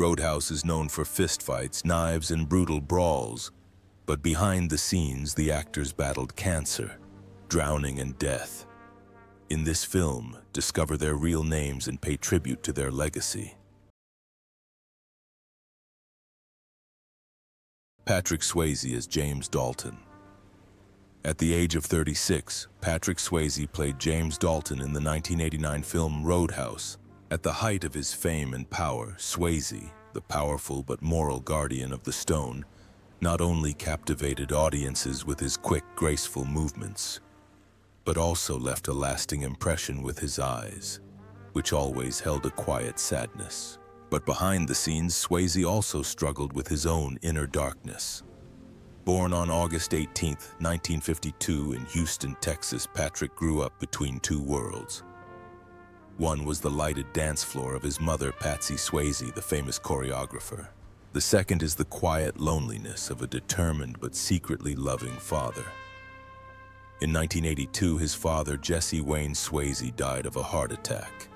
Roadhouse is known for fistfights, knives, and brutal brawls, but behind the scenes, the actors battled cancer, drowning, and death. In this film, discover their real names and pay tribute to their legacy. Patrick Swayze as James Dalton. At the age of 36, Patrick Swayze played James Dalton in the 1989 film Roadhouse. At the height of his fame and power, Swayze, the powerful but moral guardian of the stone, not only captivated audiences with his quick, graceful movements, but also left a lasting impression with his eyes, which always held a quiet sadness. But behind the scenes, Swayze also struggled with his own inner darkness. Born on August 18, 1952 in Houston, Texas, Patrick grew up between two worlds. One was the lighted dance floor of his mother, Patsy Swayze, the famous choreographer. The second is the quiet loneliness of a determined but secretly loving father. In 1982, his father, Jesse Wayne Swayze, died of a heart attack.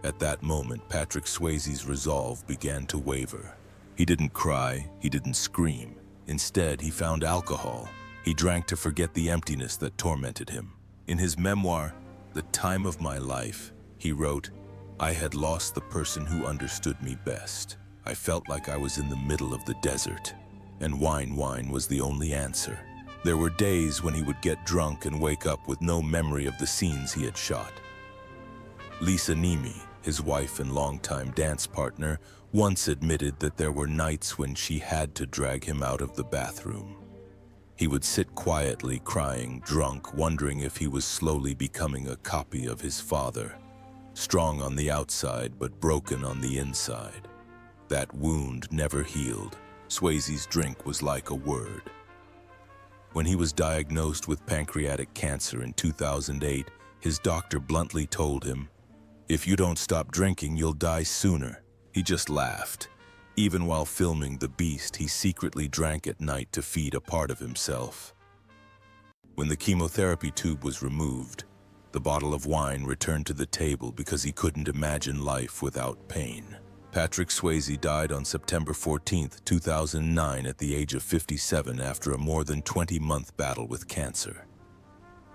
At that moment, Patrick Swayze's resolve began to waver. He didn't cry, he didn't scream. Instead, he found alcohol. He drank to forget the emptiness that tormented him. In his memoir, The Time of My Life, he wrote, "I had lost the person who understood me best. I felt like I was in the middle of the desert, and wine was the only answer." There were days when he would get drunk and wake up with no memory of the scenes he had shot. Lisa Nemi, his wife and longtime dance partner, once admitted that there were nights when she had to drag him out of the bathroom. He would sit quietly crying, drunk, wondering if he was slowly becoming a copy of his father, strong on the outside but broken on the inside. That wound never healed. Swayze's drink was like a word. When he was diagnosed with pancreatic cancer in 2008, his doctor bluntly told him, "If you don't stop drinking, you'll die sooner." He just laughed. Even while filming The Beast, he secretly drank at night to feed a part of himself. When the chemotherapy tube was removed, the bottle of wine returned to the table because he couldn't imagine life without pain. Patrick Swayze died on September 14, 2009 at the age of 57 after a more than 20-month battle with cancer.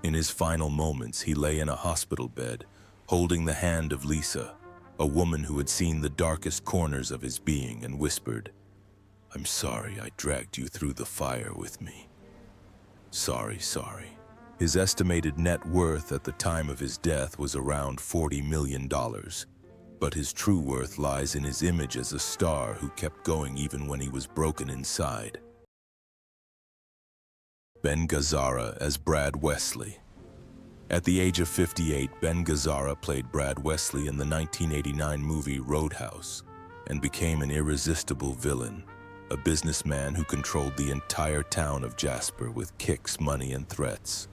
In his final moments, he lay in a hospital bed, holding the hand of Lisa, a woman who had seen the darkest corners of his being, and whispered, "I'm sorry I dragged you through the fire with me. Sorry." His estimated net worth at the time of his death was around $40 million. But his true worth lies in his image as a star who kept going even when he was broken inside. Ben Gazzara as Brad Wesley. At the age of 58, Ben Gazzara played Brad Wesley in the 1989 movie Roadhouse and became an irresistible villain, a businessman who controlled the entire town of Jasper with kicks, money, and threats.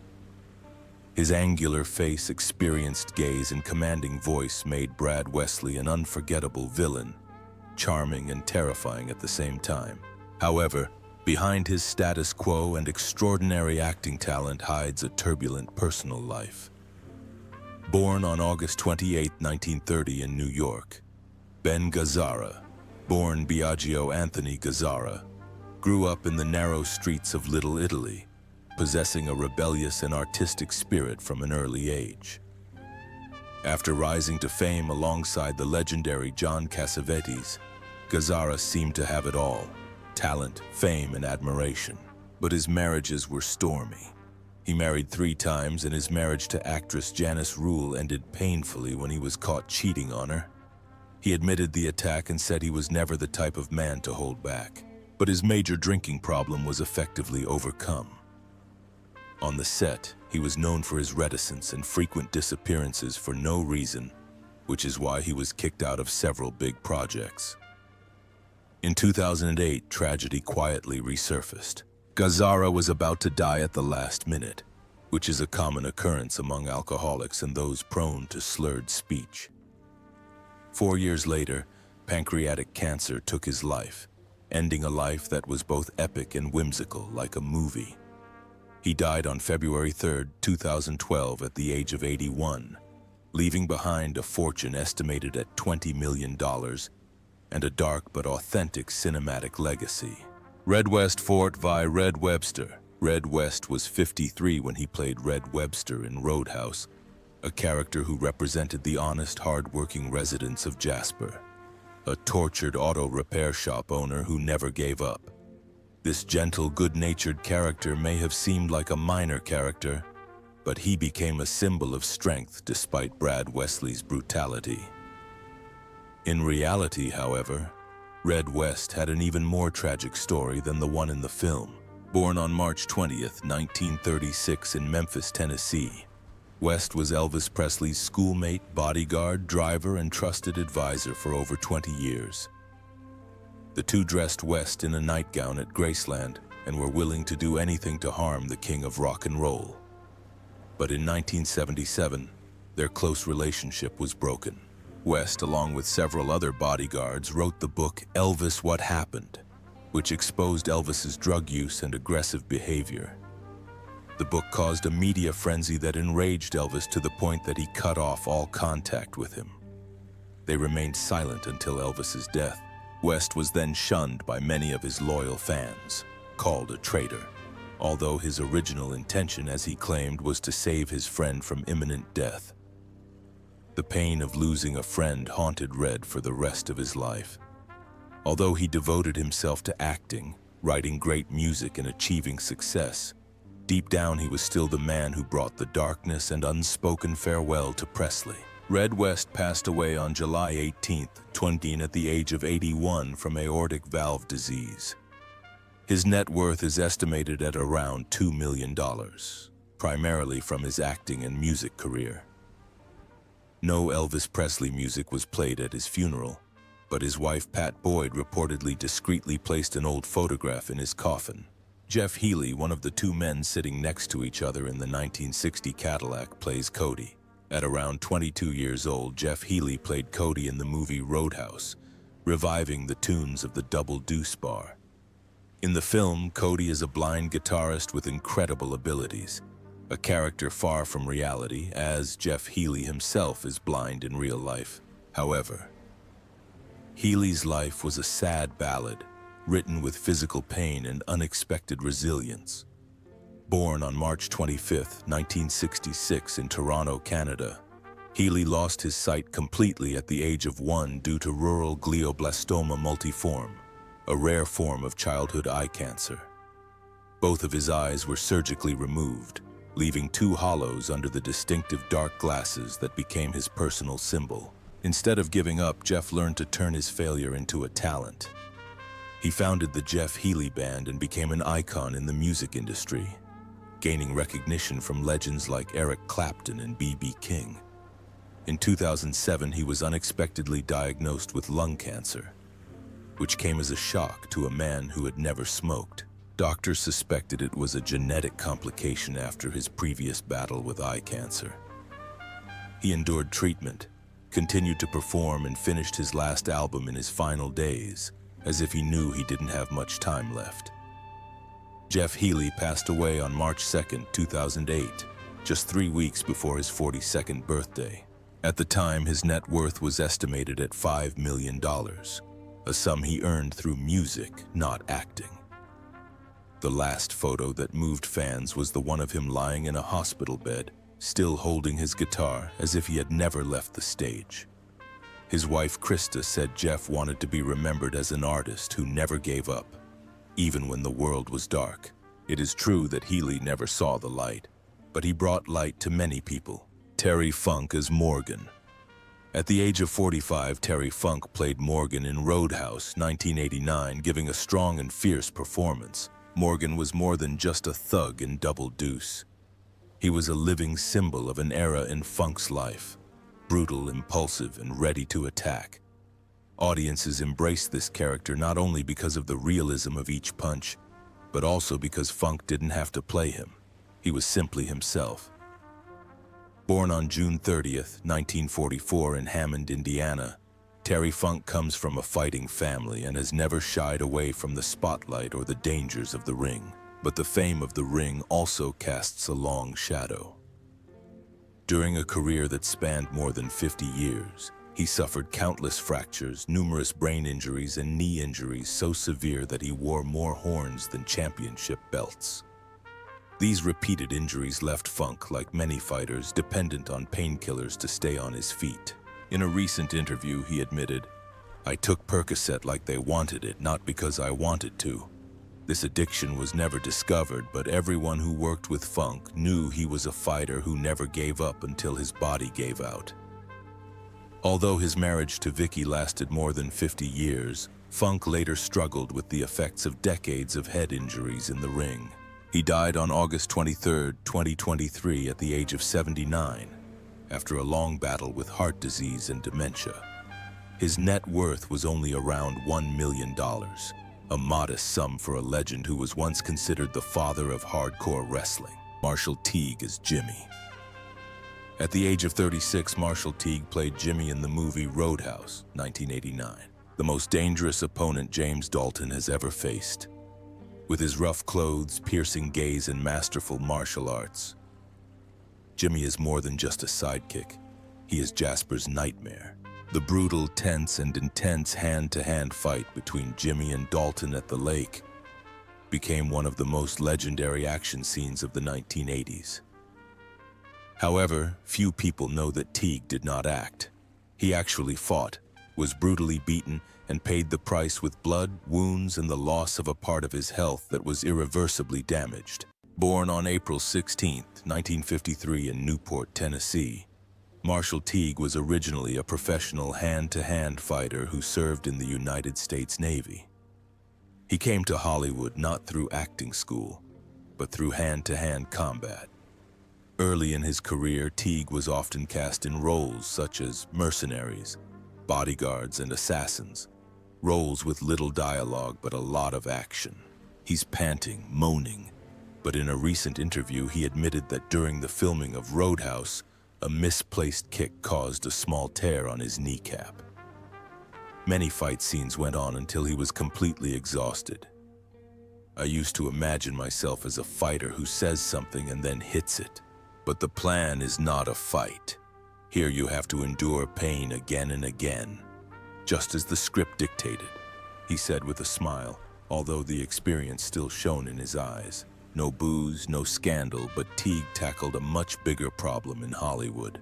His angular face, experienced gaze, and commanding voice made Brad Wesley an unforgettable villain, charming and terrifying at the same time. However, behind his status quo and extraordinary acting talent hides a turbulent personal life. Born on August 28, 1930 in New York, Ben Gazzara, born Biagio Anthony Gazzara, grew up in the narrow streets of Little Italy, possessing a rebellious and artistic spirit from an early age. After rising to fame alongside the legendary John Cassavetes, Gazzara seemed to have it all: talent, fame, and admiration. But his marriages were stormy. He married 3 times, and his marriage to actress Janice Rule ended painfully when he was caught cheating on her. He admitted the attack and said he was never the type of man to hold back, but his major drinking problem was effectively overcome. On the set, he was known for his reticence and frequent disappearances for no reason, which is why he was kicked out of several big projects. In 2008, tragedy quietly resurfaced. Gazzara was about to die at the last minute, which is a common occurrence among alcoholics and those prone to slurred speech. 4 years later, pancreatic cancer took his life, ending a life that was both epic and whimsical, like a movie. He died on February 3, 2012 at the age of 81, leaving behind a fortune estimated at $20 million and a dark but authentic cinematic legacy. Red West fought by Red Webster. Red West was 53 when he played Red Webster in Roadhouse, a character who represented the honest, hard-working residents of Jasper, a tortured auto repair shop owner who never gave up. This gentle, good-natured character may have seemed like a minor character, but he became a symbol of strength despite Brad Wesley's brutality. In reality, however, Red West had an even more tragic story than the one in the film. Born on March 20th, 1936 in Memphis, Tennessee, West was Elvis Presley's schoolmate, bodyguard, driver, and trusted advisor for over 20 years. The two dressed West in a nightgown at Graceland and were willing to do anything to harm the king of rock and roll. But in 1977, their close relationship was broken. West, along with several other bodyguards, wrote the book Elvis: What Happened, which exposed Elvis's drug use and aggressive behavior. The book caused a media frenzy that enraged Elvis to the point that he cut off all contact with him. They remained silent until Elvis's death. West was then shunned by many of his loyal fans, called a traitor, although his original intention, as he claimed, was to save his friend from imminent death. The pain of losing a friend haunted Red for the rest of his life. Although he devoted himself to acting, writing great music, and achieving success, deep down he was still the man who brought the darkness and unspoken farewell to Presley. Red West passed away on July 18, 20, at the age of 81 from aortic valve disease. His net worth is estimated at around $2 million, primarily from his acting and music career. No Elvis Presley music was played at his funeral, but his wife Pat Boyd reportedly discreetly placed an old photograph in his coffin. Jeff Healey, one of the two men sitting next to each other in the 1960 Cadillac, plays Cody. At around 22 years old, Jeff Healey played Cody in the movie Roadhouse, reviving the tunes of the Double Deuce Bar. In the film, Cody is a blind guitarist with incredible abilities, a character far from reality, as Jeff Healey himself is blind in real life. However, Healey's life was a sad ballad, written with physical pain and unexpected resilience. Born on March 25, 1966 in Toronto, Canada, Healey lost his sight completely at the age of 1 due to rural glioblastoma multiforme, a rare form of childhood eye cancer. Both of his eyes were surgically removed, leaving 2 hollows under the distinctive dark glasses that became his personal symbol. Instead of giving up, Jeff learned to turn his failure into a talent. He founded the Jeff Healey Band and became an icon in the music industry, gaining recognition from legends like Eric Clapton and B.B. King. In 2007, he was unexpectedly diagnosed with lung cancer, which came as a shock to a man who had never smoked. Doctors suspected it was a genetic complication after his previous battle with eye cancer. He endured treatment, continued to perform, and finished his last album in his final days, as if he knew he didn't have much time left. Jeff Healey passed away on March 2, 2008, just 3 weeks before his 42nd birthday. At the time, his net worth was estimated at $5 million, a sum he earned through music, not acting. The last photo that moved fans was the one of him lying in a hospital bed, still holding his guitar as if he had never left the stage. His wife Krista said Jeff wanted to be remembered as an artist who never gave up, even when the world was dark. It is true that Healey never saw the light, but he brought light to many people. Terry Funk as Morgan. At the age of 45, Terry Funk played Morgan in Roadhouse, 1989, giving a strong and fierce performance. Morgan was more than just a thug in Double Deuce. He was a living symbol of an era in Funk's life, brutal, impulsive, and ready to attack. Audiences embraced this character not only because of the realism of each punch, but also because Funk didn't have to play him. He was simply himself. Born on June 30th, 1944 in Hammond, Indiana, Terry Funk comes from a fighting family and has never shied away from the spotlight or the dangers of the ring. But the fame of the ring also casts a long shadow. During a career that spanned more than 50 years, he He suffered countless fractures, numerous brain injuries, and knee injuries so severe that he wore more horns than championship belts. These repeated injuries left Funk, like many fighters, dependent on painkillers to stay on his feet. In a recent interview, he admitted, "I took Percocet like they wanted it, not because I wanted to. This addiction was never discovered, but everyone who worked with Funk knew he was a fighter who never gave up until his body gave out." Although his marriage to Vicky lasted more than 50 years, Funk later struggled with the effects of decades of head injuries in the ring. He died on August 23, 2023 at the age of 79, after a long battle with heart disease and dementia. His net worth was only around $1 million, a modest sum for a legend who was once considered the father of hardcore wrestling. Marshall Teague is Jimmy. At the age of 36, Marshall Teague played Jimmy in the movie Roadhouse, 1989, the most dangerous opponent James Dalton has ever faced. With his rough clothes, piercing gaze, and masterful martial arts, Jimmy is more than just a sidekick. He is Jasper's nightmare. The brutal, tense, and intense hand-to-hand fight between Jimmy and Dalton at the lake became one of the most legendary action scenes of the 1980s. However, few people know that Teague did not act. He actually fought, was brutally beaten, and paid the price with blood, wounds, and the loss of a part of his health that was irreversibly damaged. Born on April 16, 1953 in Newport, Tennessee, Marshall Teague was originally a professional hand-to-hand fighter who served in the United States Navy. He came to Hollywood not through acting school, but through hand-to-hand combat. Early in his career, Teague was often cast in roles such as mercenaries, bodyguards, and assassins, roles with little dialogue but a lot of action. He's panting, moaning, but in a recent interview he admitted that during the filming of Roadhouse, a misplaced kick caused a small tear on his kneecap. Many fight scenes went on until he was completely exhausted. "I used to imagine myself as a fighter who says something and then hits it. But the plan is not a fight. Here you have to endure pain again and again, just as the script dictated," he said with a smile, although the experience still shone in his eyes. No booze, no scandal, but Teague tackled a much bigger problem in Hollywood.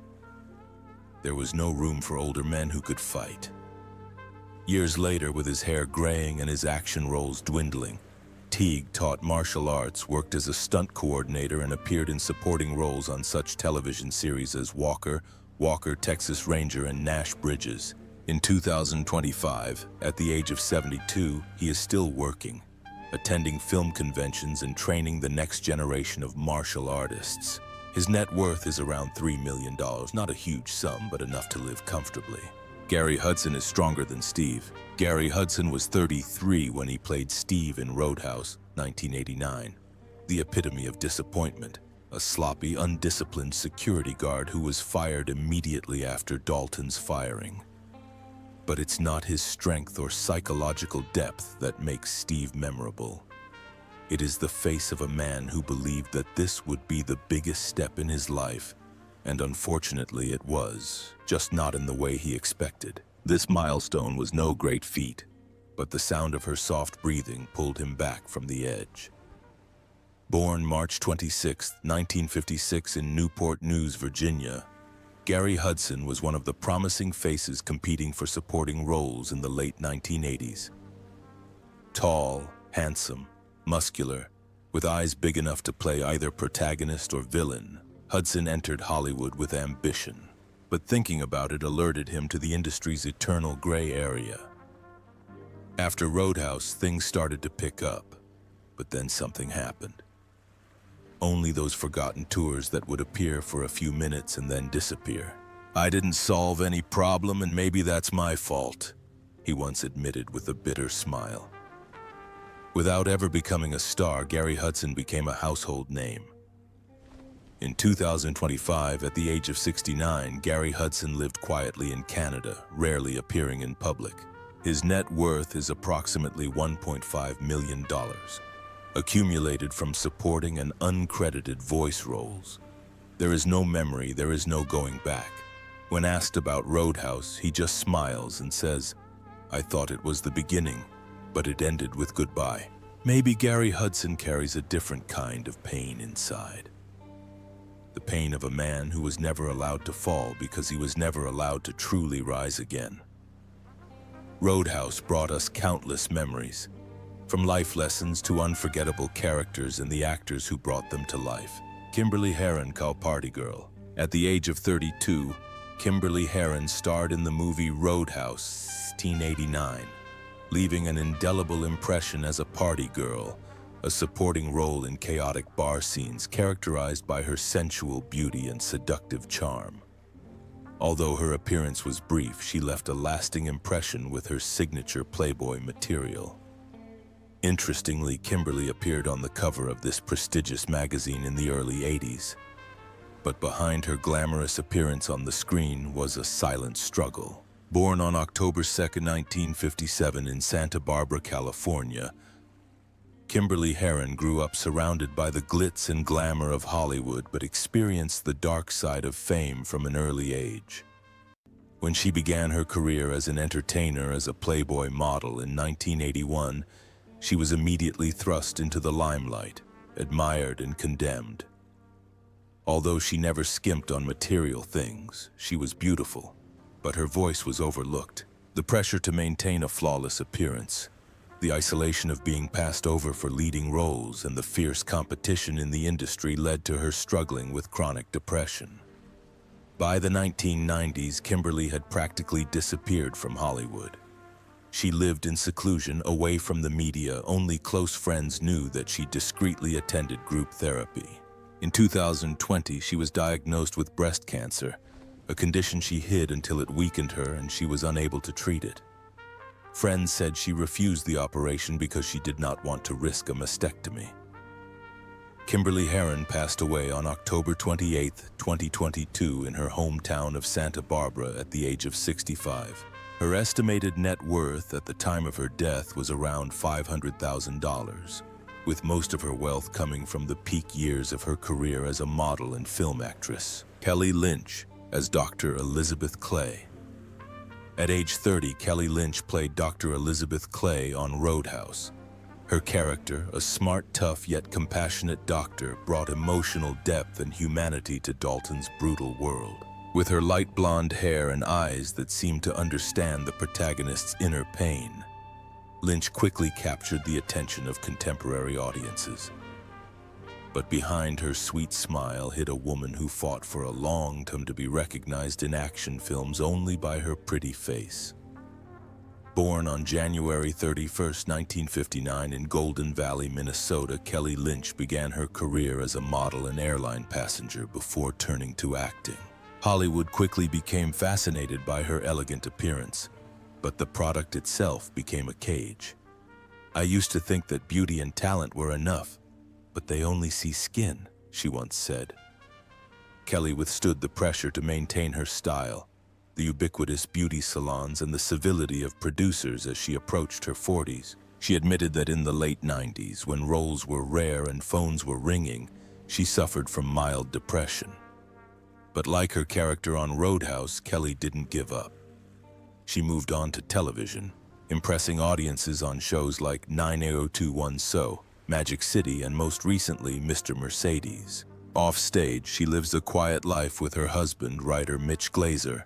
There was no room for older men who could fight. Years later, with his hair graying and his action roles dwindling, Teague taught martial arts, worked as a stunt coordinator, and appeared in supporting roles on such television series as Walker, Texas Ranger, and Nash Bridges. In 2025, at the age of 72, he is still working, attending film conventions and training the next generation of martial artists. His net worth is around $3 million, not a huge sum, but enough to live comfortably. Gary Hudson is stronger than Steve. Gary Hudson was 33 when he played Steve in Roadhouse, 1989. The epitome of disappointment, a sloppy, undisciplined security guard who was fired immediately after Dalton's firing. But it's not his strength or psychological depth that makes Steve memorable. It is the face of a man who believed that this would be the biggest step in his life, and unfortunately it was, just not in the way he expected. This milestone was no great feat, but the sound of her soft breathing pulled him back from the edge. Born March 26, 1956 in Newport News, Virginia, Gary Hudson was one of the promising faces competing for supporting roles in the late 1980s. Tall, handsome, muscular, with eyes big enough to play either protagonist or villain, Hudson entered Hollywood with ambition, but thinking about it alerted him to the industry's eternal gray area. After Roadhouse, things started to pick up, but then something happened. Only those forgotten tours that would appear for a few minutes and then disappear. "I didn't solve any problem, and maybe that's my fault," he once admitted with a bitter smile. Without ever becoming a star, Gary Hudson became a household name. In 2025, at the age of 69, Gary Hudson lived quietly in Canada, rarely appearing in public. His net worth is approximately $1.5 million, accumulated from supporting and uncredited voice roles. There is no memory, there is no going back. When asked about Roadhouse, he just smiles and says, "I thought it was the beginning, but it ended with goodbye." Maybe Gary Hudson carries a different kind of pain inside. The pain of a man who was never allowed to fall because he was never allowed to truly rise again. Roadhouse brought us countless memories, from life lessons to unforgettable characters and the actors who brought them to life. Kimberly Herron, Party Girl. At the age of 32, Kimberly Herron starred in the movie Roadhouse, 1989, leaving an indelible impression as a party girl, a supporting role in chaotic bar scenes characterized by her sensual beauty and seductive charm. Although her appearance was brief, she left a lasting impression with her signature Playboy material. Interestingly, Kimberly appeared on the cover of this prestigious magazine in the early 80s. But behind her glamorous appearance on the screen was a silent struggle. Born on October 2, 1957 in Santa Barbara, California, Kimberly Herron grew up surrounded by the glitz and glamour of Hollywood, but experienced the dark side of fame from an early age. When she began her career as an entertainer as a Playboy model in 1981, she was immediately thrust into the limelight, admired and condemned. Although she never skimped on material things, she was beautiful, but her voice was overlooked. The pressure to maintain a flawless appearance, the isolation of being passed over for leading roles, and the fierce competition in the industry led to her struggling with chronic depression. By the 1990s, Kimberly had practically disappeared from Hollywood. She lived in seclusion, away from the media. Only close friends knew that she discreetly attended group therapy. In 2020, she was diagnosed with breast cancer, a condition she hid until it weakened her and she was unable to treat it. Friends said she refused the operation because she did not want to risk a mastectomy. Kimberly Herron passed away on October 28, 2022 in her hometown of Santa Barbara at the age of 65. Her estimated net worth at the time of her death was around $500,000, with most of her wealth coming from the peak years of her career as a model and film actress. Kelly Lynch as Dr. Elizabeth Clay. At age 30, Kelly Lynch played Dr. Elizabeth Clay on Roadhouse. Her character, a smart, tough, yet compassionate doctor, brought emotional depth and humanity to Dalton's brutal world. With her light blonde hair and eyes that seemed to understand the protagonist's inner pain, Lynch quickly captured the attention of contemporary audiences. But behind her sweet smile hid a woman who fought for a long time to be recognized in action films only by her pretty face. Born on January 31, 1959 in Golden Valley, Minnesota, Kelly Lynch began her career as a model and airline passenger before turning to acting. Hollywood quickly became fascinated by her elegant appearance, but the product itself became a cage. "I used to think that beauty and talent were enough, but they only see skin," she once said. Kelly withstood the pressure to maintain her style, the ubiquitous beauty salons, and the civility of producers as she approached her 40s. She admitted that in the late 90s, when roles were rare and phones were ringing, she suffered from mild depression. But like her character on Roadhouse, Kelly didn't give up. She moved on to television, impressing audiences on shows like 90210 So, Magic City, and most recently, Mr. Mercedes. Offstage, she lives a quiet life with her husband, writer Mitch Glazer,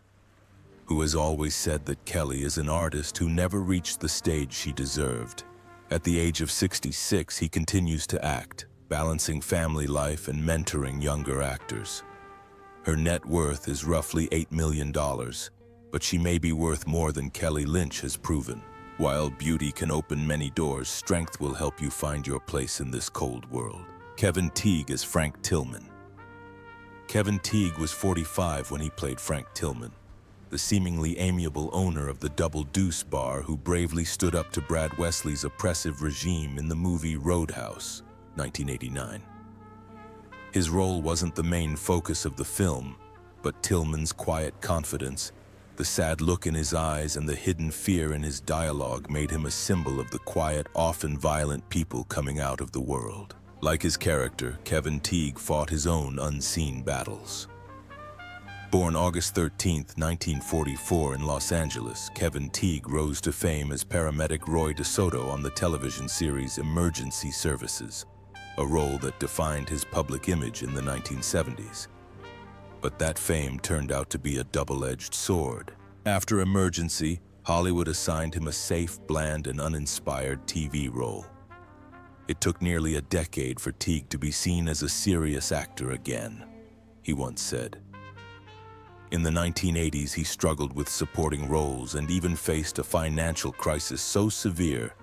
who has always said that Kelly is an artist who never reached the stage she deserved. At the age of 66, he continues to act, balancing family life and mentoring younger actors. Her net worth is roughly $8 million, but she may be worth more than Kelly Lynch has proven. While beauty can open many doors, strength will help you find your place in this cold world. Kevin Teague as Frank Tillman. Kevin Teague was 45 when he played Frank Tillman, the seemingly amiable owner of the Double Deuce bar who bravely stood up to Brad Wesley's oppressive regime in the movie Roadhouse, 1989. His role wasn't the main focus of the film, but Tillman's quiet confidence, the sad look in his eyes, and the hidden fear in his dialogue made him a symbol of the quiet, often violent people coming out of the world. Like his character, Kevin Teague fought his own unseen battles. Born August 13, 1944 in Los Angeles, Kevin Teague rose to fame as paramedic Roy DeSoto on the television series Emergency Services, a role that defined his public image in the 1970s. But that fame turned out to be a double-edged sword. After Emergency, Hollywood assigned him a safe, bland, and uninspired TV role. It took nearly a decade for Teague to be seen as a serious actor again, he once said. In the 1980s, he struggled with supporting roles and even faced a financial crisis so severe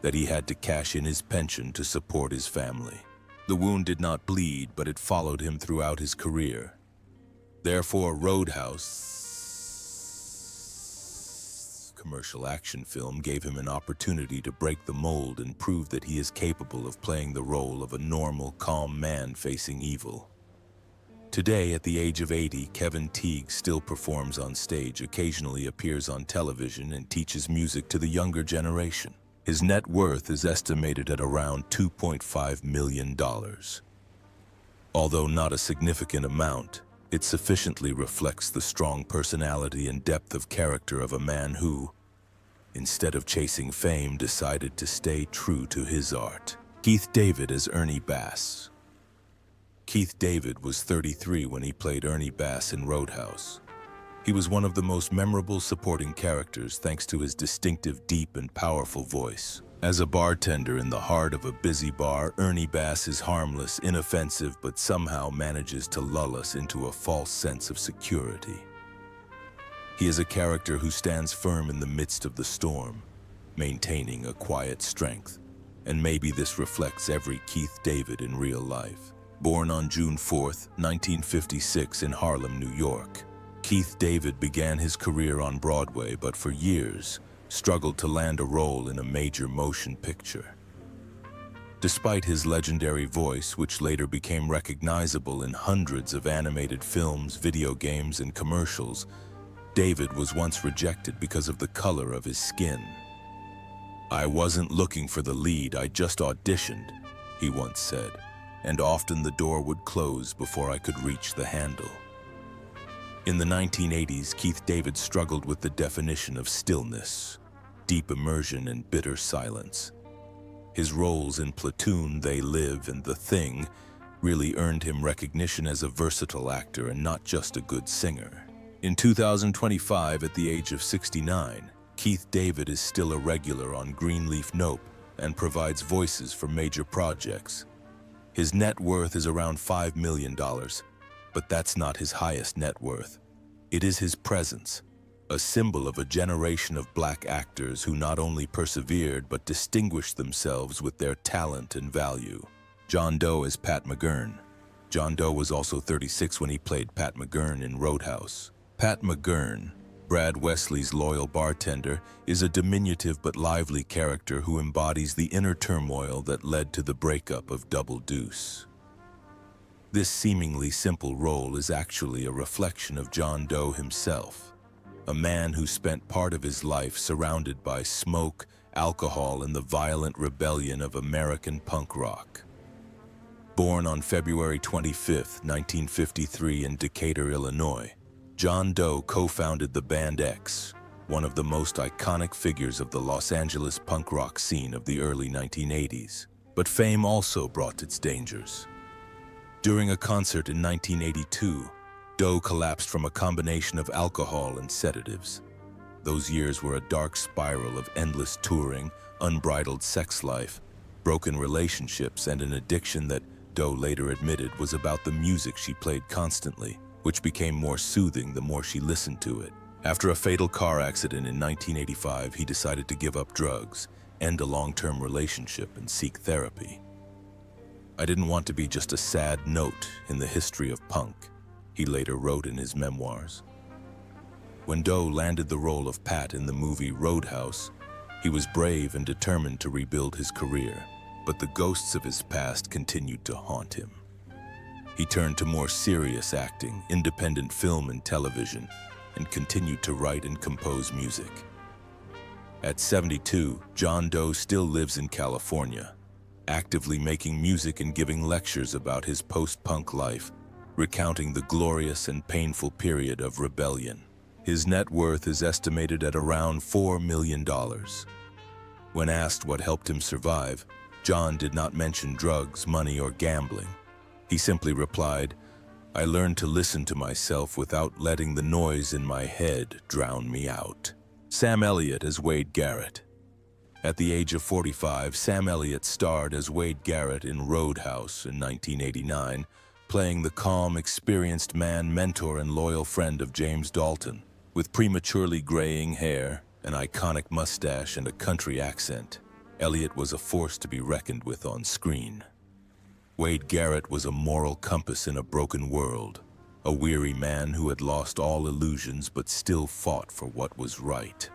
that he had to cash in his pension to support his family. The wound did not bleed, but it followed him throughout his career. Therefore, Roadhouse, commercial action film, gave him an opportunity to break the mold and prove that he is capable of playing the role of a normal, calm man facing evil. Today, at the age of 80, Kevin Teague still performs on stage, occasionally appears on television, and teaches music to the younger generation. His net worth is estimated at around $2.5 million. Although not a significant amount, it sufficiently reflects the strong personality and depth of character of a man who, instead of chasing fame, decided to stay true to his art. Keith David as Ernie Bass. Keith David was 33 when he played Ernie Bass in Roadhouse. He was one of the most memorable supporting characters thanks to his distinctive, deep, and powerful voice. As a bartender in the heart of a busy bar, Ernie Bass is harmless, inoffensive, but somehow manages to lull us into a false sense of security. He is a character who stands firm in the midst of the storm, maintaining a quiet strength. And maybe this reflects every Keith David in real life. Born on June 4, 1956 in Harlem, New York, Keith David began his career on Broadway, but for years struggled to land a role in a major motion picture. Despite his legendary voice, which later became recognizable in hundreds of animated films, video games, and commercials, David was once rejected because of the color of his skin. "I wasn't looking for the lead, I just auditioned," he once said, and often the door would close before I could reach the handle. In the 1980s, Keith David struggled with the definition of stillness, deep immersion, and bitter silence. His roles in Platoon, They Live, and The Thing really earned him recognition as a versatile actor and not just a good singer. In 2025, at the age of 69, Keith David is still a regular on Greenleaf Nope and provides voices for major projects. His net worth is around $5 million, but that's not his highest net worth. It is his presence, a symbol of a generation of black actors who not only persevered but distinguished themselves with their talent and value. John Doe as Pat McGurn. John Doe was also 36 when he played Pat McGurn in Roadhouse. Pat McGurn, Brad Wesley's loyal bartender, is a diminutive but lively character who embodies the inner turmoil that led to the breakup of Double Deuce. This seemingly simple role is actually a reflection of John Doe himself, a man who spent part of his life surrounded by smoke, alcohol, and the violent rebellion of American punk rock. Born on February 25, 1953 in Decatur, Illinois, John Doe co-founded the band X, one of the most iconic figures of the Los Angeles punk rock scene of the early 1980s. But fame also brought its dangers. During a concert in 1982, Doe collapsed from a combination of alcohol and sedatives. Those years were a dark spiral of endless touring, unbridled sex life, broken relationships, and an addiction that Doe later admitted was about the music she played constantly, which became more soothing the more she listened to it. After a fatal car accident in 1985, he decided to give up drugs, end a long-term relationship, and seek therapy. "I didn't want to be just a sad note in the history of punk," he later wrote in his memoirs. When Doe landed the role of Pat in the movie Roadhouse, he was brave and determined to rebuild his career, but the ghosts of his past continued to haunt him. He turned to more serious acting, independent film and television, and continued to write and compose music. At 72, John Doe still lives in California, actively making music and giving lectures about his post-punk life, recounting the glorious and painful period of rebellion. His net worth is estimated at around $4 million. When asked what helped him survive, John did not mention drugs, money, or gambling. He simply replied, "I learned to listen to myself without letting the noise in my head drown me out." Sam Elliott as Wade Garrett. At the age of 45, Sam Elliott starred as Wade Garrett in Roadhouse in 1989, playing the calm, experienced man, mentor, and loyal friend of James Dalton. With prematurely graying hair, an iconic mustache, and a country accent, Elliott was a force to be reckoned with on screen. Wade Garrett was a moral compass in a broken world, a weary man who had lost all illusions but still fought for what was right.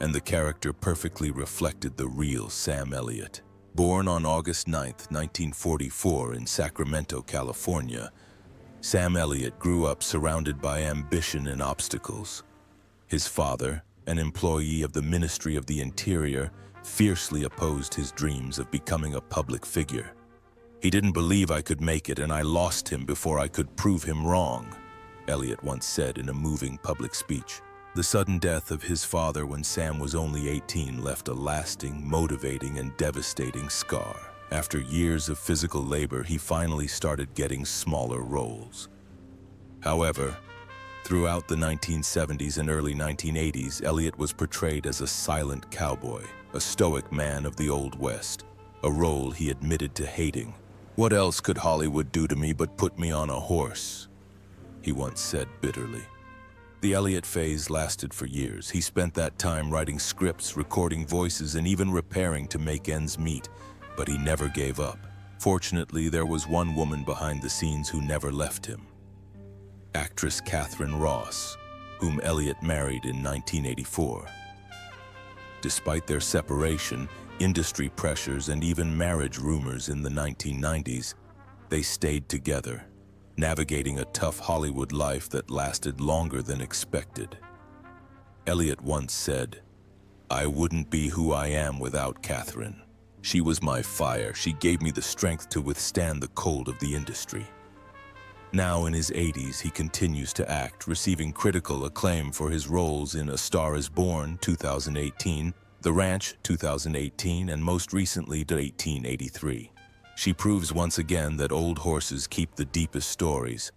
And the character perfectly reflected the real Sam Elliott. Born on August 9, 1944 in Sacramento, California, Sam Elliott grew up surrounded by ambition and obstacles. His father, an employee of the Ministry of the Interior, fiercely opposed his dreams of becoming a public figure. "He didn't believe I could make it, and I lost him before I could prove him wrong," Elliott once said in a moving public speech. The sudden death of his father when Sam was only 18 left a lasting, motivating, and devastating scar. After years of physical labor, he finally started getting smaller roles. However, throughout the 1970s and early 1980s, Elliott was portrayed as a silent cowboy, a stoic man of the Old West, a role he admitted to hating. "What else could Hollywood do to me but put me on a horse?" he once said bitterly. The Elliott phase lasted for years. He spent that time writing scripts, recording voices, and even repairing to make ends meet, but he never gave up. Fortunately, there was one woman behind the scenes who never left him. Actress Catherine Ross, whom Elliott married in 1984. Despite their separation, industry pressures, and even marriage rumors in the 1990s, they stayed together, navigating a tough Hollywood life that lasted longer than expected. Elliott once said, "I wouldn't be who I am without Catherine. She was my fire. She gave me the strength to withstand the cold of the industry." Now in his 80s, he continues to act, receiving critical acclaim for his roles in A Star is Born, 2018, The Ranch, 2018, and most recently, 1883. She proves once again that old horses keep the deepest stories,